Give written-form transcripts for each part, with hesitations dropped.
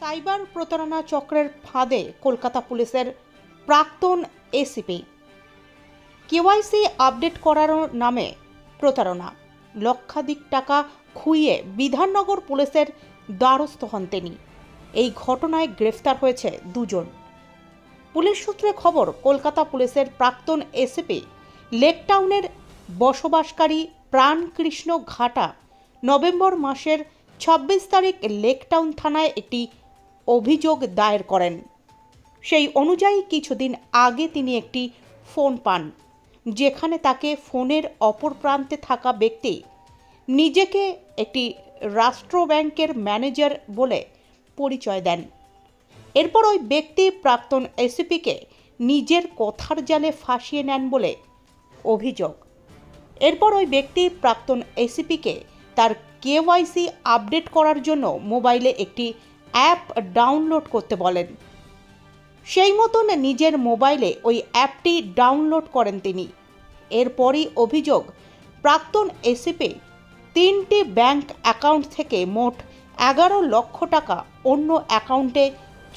Cyber প্রতারণা চক্রের ফাঁদে কলকাতা পুলিশের প্রাক্তন এসিপি। কেওয়াইসি আপডেট করানোর নামে প্রতারণা, লক্ষাধিক টাকা খুইয়ে বিধাননগর পুলিশের দ্বারস্থ হন তিনি। এই ঘটনায় গ্রেফতার হয়েছে দুজন। পুলিশ সূত্রে খবর, কলকাতা পুলিশের প্রাক্তন এসিপি লেকটাউনের বসবাসকারী প্রাণকৃষ্ণ ঘাটা নভেম্বর মাসের 26 তারিখ লেকটাউন থানায় একটি অভিযোগ দায়ের করেন। সেই অনুযায়ী কিছুদিন আগে তিনি একটি ফোন পান, যেখানে তাকে ফোনের অপর প্রান্তে থাকা ব্যক্তি নিজেকে একটি রাষ্ট্র ব্যাংকের ম্যানেজার বলে পরিচয় দেন। এরপর ওই ব্যক্তি প্রাক্তন এসিপিকে নিজের কথার জালে ফাঁসিয়ে নেন বলে অভিযোগ। এরপর ওই ব্যক্তি প্রাক্তন এসিপিকে তার কেওয়াইসি আপডেট করার জন্য মোবাইলে একটি অ্যাপ ডাউনলোড করতে বলেন। সেই মতন নিজের মোবাইলে ওই অ্যাপটি ডাউনলোড করেন তিনি। এরপরই অভিযোগ, প্রাক্তন এসিপি 3টি ব্যাংক অ্যাকাউন্ট থেকে মোট 11 লক্ষ টাকা অন্য অ্যাকাউন্টে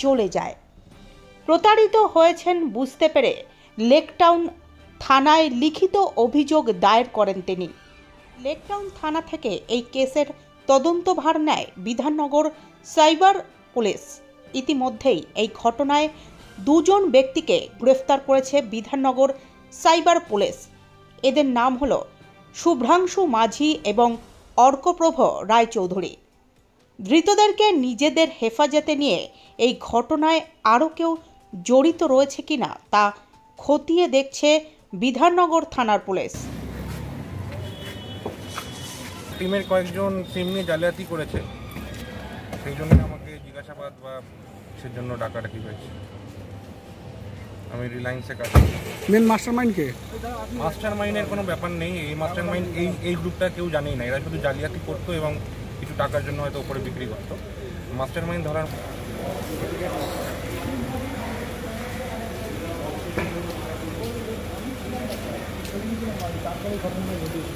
চলে যায়। প্রতারিত হয়েছেন বুঝতে পেরে লেকটাউন থানায় লিখিত অভিযোগ দায়ের করেন তিনি। লেকটাউন থানা থেকে এই কেসের তদন্তভার নেয় বিধাননগর সাইবার পুলিশ। ইতিমধ্যেই এই ঘটনায় দুজন ব্যক্তিকে গ্রেফতার করেছে বিধাননগর সাইবার পুলিশ। এদের নাম হলো শুভ্রাংশু মাঝি এবং অর্কপ্রভ রায়চৌধুরী। ধৃতদেরকে নিজেদের হেফাজতে নিয়ে এই ঘটনায় আরও কেউ জড়িত রয়েছে কিনা তা খতিয়ে দেখছে বিধাননগর থানার পুলিশ। টিমের কয়েকজন সিম নিয়ে জালিয়াতি করেছে, সেই জন্য আমাকে জিজ্ঞাসাবাদ বা সেজন্য ডাকাডাকি হয়েছে। আমি রিলায়েন্সে কাজ করি। মেন মাস্টারমাইন্ড কে? মাস্টারমাইন্ডের কোনো ব্যাপার নেই। এই মাস্টারমাইন্ড এই গ্রুপটা কেউ জানেই না। এরা শুধু জালিয়াতি করতো এবং কিছু টাকার জন্য হয়তো উপরে বিক্রি করতো। মাস্টারমাইন্ড ধরার ঘটনা ঘটেছে।